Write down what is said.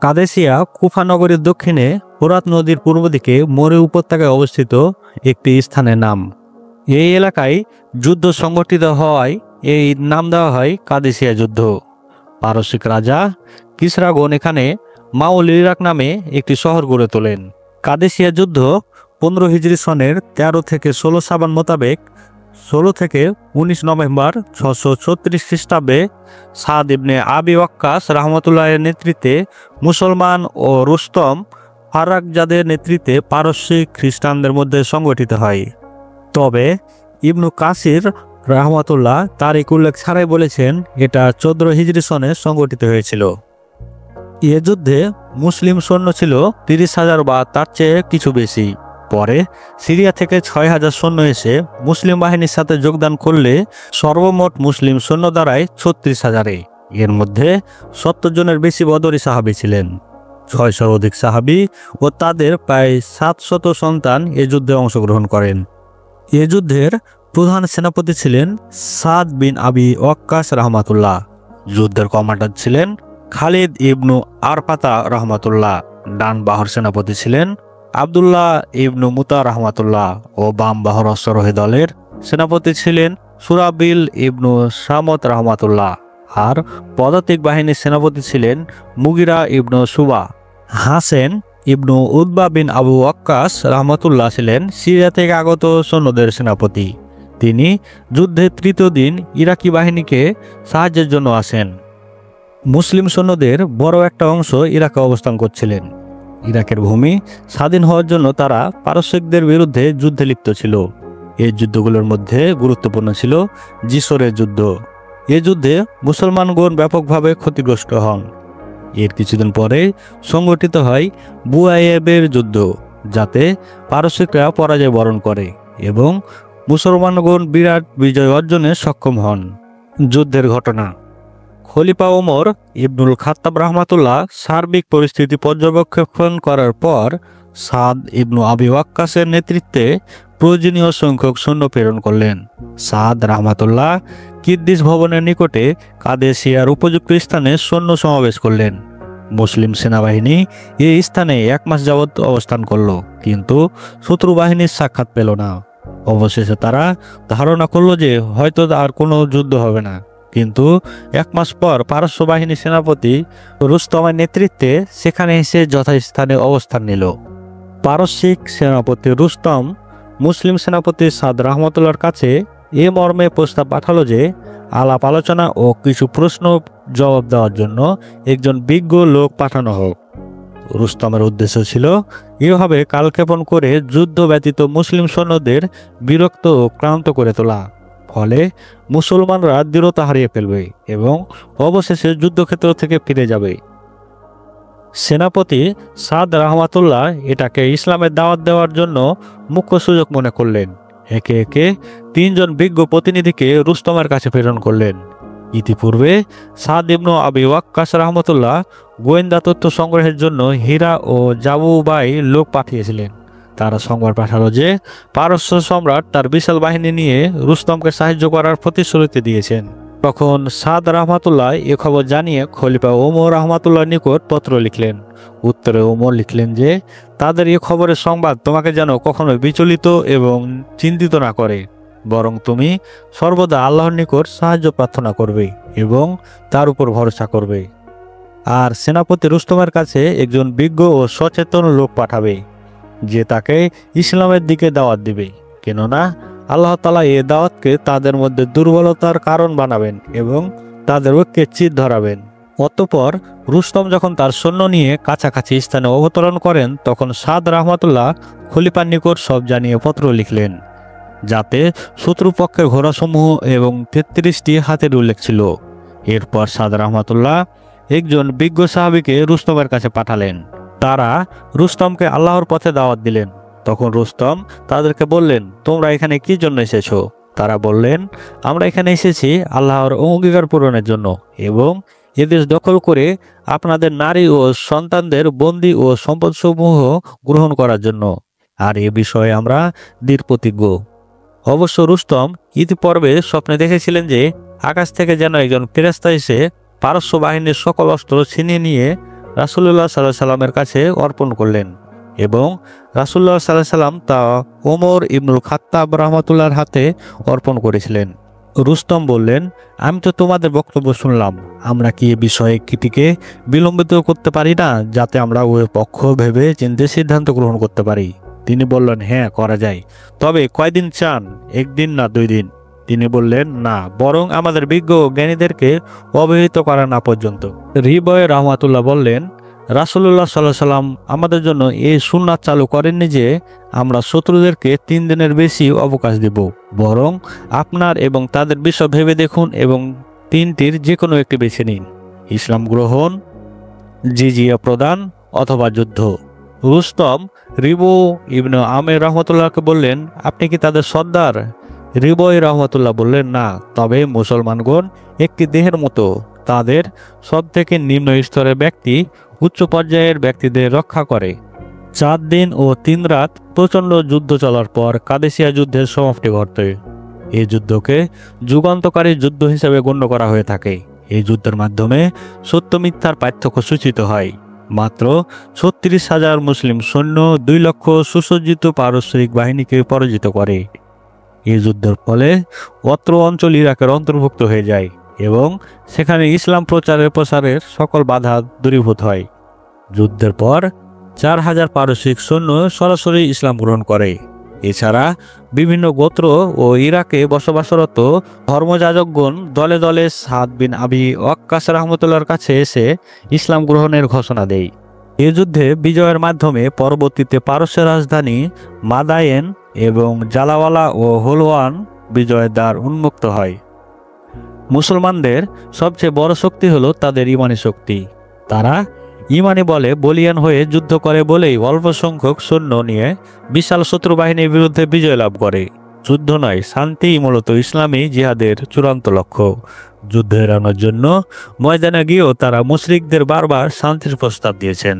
কাদেসিয়া কুফা নগরীর দক্ষিণে ফোরাত নদীর পূর্ব দিকে মরু উপত্যকায় অবস্থিত একটি স্থানের নাম। এই এলাকায় যুদ্ধ সংগঠিত হওয়ায় এই নাম দেওয়া হয় কাদেসিয়া যুদ্ধ। পারসিক রাজা কিসরাগণ এখানে মাউল ইরাক নামে একটি শহর গড়ে তোলেন। কাদেসিয়া যুদ্ধ 15 হিজরি সনের 13 থেকে 16 সাবান মোতাবেক 16 থেকে 19 নভেম্বর 636 খ্রিস্টাব্দে সাদ ইবনে আবি ওয়াক্কাস রহমতুল্লাহের নেতৃত্বে মুসলমান ও রুস্তম ফারাকজাদের নেতৃত্বে পারস্যিক খ্রিস্টানদের মধ্যে সংগঠিত হয়। তবে ইবনু কাসির রহমতুল্লাহ তারিখ উল্লেখ ছাড়াই বলেছেন এটা 14 হিজরি সনে সংগঠিত হয়েছিল। এ যুদ্ধে মুসলিম সৈন্য ছিল 30,000 বা তার চেয়ে কিছু বেশি। পরে সিরিয়া থেকে 6,000 সৈন্য এসে মুসলিম বাহিনীর সাথে যোগদান করলে সর্বমোট মুসলিম সৈন্য দাঁড়ায় 36,000-এ। এর মধ্যে 70 জনের বেশি বদরি সাহাবী ছিলেন। 600 অধিক সাহাবী ও তাদের প্রায় 700 সন্তান এ যুদ্ধে অংশগ্রহণ করেন। এ যুদ্ধের প্রধান সেনাপতি ছিলেন সাদ বিন আবি ওয়াক্কাস রহমাতুল্লাহ। যুদ্ধের কমান্ডার ছিলেন খালিদ ইবনু আরফাতা রহমাতুল্লাহ। ডান বাহর সেনাপতি ছিলেন আবদুল্লাহ ইবনু মুতা রহমাতুল্লাহ ও বাম বাহর অশ্বারোহী দলের সেনাপতি ছিলেন সুরাবিল ইবনু সামত রহমাতুল্লাহ। আর পদাতিক বাহিনীর সেনাপতি ছিলেন মুগিরা ইবনু সুবা। হাসেন ইবনু উতবা বিন আবু ওয়াক্কাস রহমাতুল্লাহ ছিলেন সিরিয়া থেকে আগত সৈন্যদের সেনাপতি। তিনি যুদ্ধের তৃতীয় দিন ইরাকি বাহিনীকে সাহায্যের জন্য আসেন। মুসলিম সৈন্যদের বড় একটা অংশ ইরাকে অবস্থান করছিলেন। ইরাকের ভূমি স্বাধীন হওয়ার জন্য তারা পারস্যদের বিরুদ্ধে যুদ্ধে লিপ্ত ছিল। এই যুদ্ধগুলোর মধ্যে গুরুত্বপূর্ণ ছিল জিসরের যুদ্ধ। এ যুদ্ধে মুসলমানগণ ব্যাপকভাবে ক্ষতিগ্রস্ত হন। এর কিছুদিন পরে সংগঠিত হয় বুয়াইবের যুদ্ধ, যাতে পারস্যরা পরাজয় বরণ করে এবং মুসলমানগণ বিরাট বিজয় অর্জনে সক্ষম হন। যুদ্ধের ঘটনা: খলিফা ওমর ইবনুল খাত্তাব রহমাতুল্লাহ সার্বিক পরিস্থিতি পর্যবেক্ষণ করার পর সাদ ইবনু আবি ওয়াক্কাসের নেতৃত্বে প্রয়োজনীয় সংখ্যক সৈন্য প্রেরণ করলেন। সাদ রহমাতুল্লাহ কিদ্দিস ভবনের নিকটে কাদেসিয়ার উপযুক্ত স্থানে সৈন্য সমাবেশ করলেন। মুসলিম সেনাবাহিনী এই স্থানে 1 মাস যাবৎ অবস্থান করল, কিন্তু শত্রু বাহিনীর সাক্ষাৎ পেল না। অবশেষে তারা ধারণা করল যে হয়তো আর কোনো যুদ্ধ হবে না। কিন্তু 1 মাস পর পারস্য বাহিনীর সেনাপতি রুস্তমের নেতৃত্বে সেখানে এসে যথাস্থানে অবস্থান নিল। পারস্যিক সেনাপতি রুস্তম মুসলিম সেনাপতি সাদ রহমতুল্লাহর কাছে এ মর্মে প্রস্তাব পাঠালো যে আলাপ আলোচনা ও কিছু প্রশ্ন জবাব দেওয়ার জন্য একজন বিজ্ঞ লোক পাঠানো হোক। রুস্তমের উদ্দেশ্য ছিল এভাবে কালক্ষেপণ করে যুদ্ধ ব্যতীত মুসলিম সৈন্যদের বিরক্ত ও ক্লান্ত করে তোলা। ফলে মুসলমানরা দৃঢ়তা হারিয়ে ফেলবে এবং অবশেষে যুদ্ধক্ষেত্র থেকে ফিরে যাবে। সেনাপতি সাদ রহমাতুল্লাহ এটাকে ইসলামের দাওয়াত দেওয়ার জন্য মুখ্য সুযোগ মনে করলেন। একে একে 3 জন বিজ্ঞ প্রতিনিধিকে রুস্তমের কাছে প্রেরণ করলেন। ইতিপূর্বে সাদ ইবনু আবি ওয়াক্কাস রহমতুল্লাহ গোয়েন্দা তথ্য সংগ্রহের জন্য হীরা ও জাবুবাই লোক পাঠিয়েছিলেন। তারা সংবাদ পাঠালো যে পারস্য সম্রাট তার বিশাল বাহিনী নিয়ে রুস্তমকে সাহায্য করার প্রতিশ্রুতি দিয়েছেন। তখন সাদ রহমাতুল্লাহ এ খবর জানিয়ে খলিফা ওমর রহমাতুল্লাহর নিকট পত্র লিখলেন। উত্তরে ওমর লিখলেন যে তাদের এ খবরের সংবাদ তোমাকে যেন কখনো বিচলিত এবং চিন্তিত না করে, বরং তুমি সর্বদা আল্লাহর নিকট সাহায্য প্রার্থনা করবে এবং তার উপর ভরসা করবে। আর সেনাপতি রুস্তমের কাছে একজন বিজ্ঞ ও সচেতন লোক পাঠাবে, যে তাকে ইসলামের দিকে দাওয়াত দিবে। কেননা আল্লাহ তাআলা এ দাওয়াতকে তাদের মধ্যে দুর্বলতার কারণ বানাবেন এবং তাদের ঐক্যে চিত ধরাবেন। অতঃপর রুস্তম যখন তার সৈন্য নিয়ে কাছাকাছি স্থানে অবতরণ করেন, তখন সাদ রহমাতুল্লাহ খলিফার নিকট সব জানিয়ে পত্র লিখলেন, যাতে শত্রুপক্ষের ঘোড়াসমূহ এবং 33টি হাতের উল্লেখ ছিল। এরপর সাদ রহমাতুল্লাহ একজন বিজ্ঞ সাহাবীকে রুস্তমের কাছে পাঠালেন। তারা রুস্তমকে আল্লাহর পথে দাওয়াত দিলেন। তখন রুস্তম তাদেরকে বললেন, তোমরা এখানে কি জন্য এসেছো? তারা বললেন, আমরা এখানে এসেছি আল্লাহর অঙ্গীকার পূরণের জন্য এবং এদেশ দখল করে আপনাদের নারী ও সন্তানদের বন্দী ও সম্পদসমূহ গ্রহণ করার জন্য। আর এ বিষয়ে আমরা দৃঢ় প্রতিজ্ঞ। অবশ্য রুস্তম ইতিপূর্বে স্বপ্নে দেখেছিলেন যে আকাশ থেকে যেন একজন ফেরেশতা এসে পারস্য বাহিনীর সকল অস্ত্র ছিনিয়ে নিয়ে রাসূলুল্লাহ সাল্লাল্লাহু আলাইহি সাল্লামের কাছে অর্পণ করলেন এবং রাসূলুল্লাহ সাল্লাল্লাহু আলাইহি সাল্লাম তা ওমর ইবনুল খাত্তাব রাহমাতুল্লাহর হাতে অর্পণ করেছিলেন। রুস্তম বললেন, আমি তো তোমাদের বক্তব্য শুনলাম, আমরা কি এ বিষয়ে কিটিকে বিলম্বিত করতে পারি না, যাতে আমরা ওই পক্ষ ভেবে চিন্তে সিদ্ধান্ত গ্রহণ করতে পারি? তিনি বললেন, হ্যাঁ, করা যায়। তবে কয়দিন চান, একদিন না 2 দিন? তিনি বললেন, না, বরং আমাদের বিজ্ঞ জ্ঞানীদেরকে অবহিত করা না পর্যন্ত। রিবয় রহমাতুল্লাহ বললেন, রাসূলুল্লাহ সাল্লাল্লাহু আলাইহি সাল্লাম আমাদের জন্য এই সুন্নাত চালু করেননি যে আমরা শত্রুদেরকে 3 দিনের বেশি অবকাশ দেব, বরং আপনার এবং তাদের বিষয় ভেবে দেখুন এবং 3টির যে কোনো একটি বেছে নিন: ইসলাম গ্রহণ, জিজিয়া প্রদান অথবা যুদ্ধ। রুস্তম রিবু ইবনে আমের রহমতুল্লাহকে বললেন, আপনি কি তাদের সর্দার? রিবই রহমতুল্লাহ বললেন, না, তবে মুসলমানগণ একটি দেহের মতো, তাদের সব থেকে নিম্ন স্তরের ব্যক্তি উচ্চ পর্যায়ের ব্যক্তিদের রক্ষা করে। 4 দিন ও 3 রাত প্রচণ্ড যুদ্ধ চলার পর কাদেসিয়া যুদ্ধের সমাপ্তি ঘটে। এই যুদ্ধকে যুগান্তকারী যুদ্ধ হিসেবে গণ্য করা হয়ে থাকে। এই যুদ্ধের মাধ্যমে সত্য মিথ্যার পার্থক্য সূচিত হয়। মাত্র 36,000 মুসলিম সৈন্য 2 লক্ষ সুসজ্জিত পারস্পরিক বাহিনীকে পরাজিত করে। এই যুদ্ধের ফলে অত্র অঞ্চল ইরাকের অন্তর্ভুক্ত হয়ে যায় এবং সেখানে ইসলাম প্রসারের সকল বাধা দূরীভূত হয়। যুদ্ধের পর 4,000 পারস্যিক সৈন্য সরাসরি ইসলাম গ্রহণ করে। এছাড়া বিভিন্ন গোত্র ও ইরাকে বসবাসরত ধর্মযাজকগণ দলে দলে সাদ বিন আবি ওয়াক্কাস রাহমাতুল্লাহর কাছে এসে ইসলাম গ্রহণের ঘোষণা দেয়। এ যুদ্ধে বিজয়ের মাধ্যমে পরবর্তীতে পারস্যের রাজধানী মাদায়েন এবং জালাওয়ালা ও হোলওয়ান বিজয়ের দ্বার উন্মুক্ত হয়। মুসলমানদের সবচেয়ে বড় শক্তি হলো তাদের ইমানি শক্তি। তারা ইমানি বলে বলিয়ান হয়ে যুদ্ধ করে বলেই অল্প সংখ্যক সৈন্য নিয়ে বিশাল শত্রু বাহিনীর বিরুদ্ধে বিজয় লাভ করে। যুদ্ধ নয়, শান্তিই মূলত ইসলামী জিহাদের চূড়ান্ত লক্ষ্য। যুদ্ধ এড়ানোর জন্য ময়দানে গিয়েও তারা মুশরিকদের বারবার শান্তির প্রস্তাব দিয়েছেন।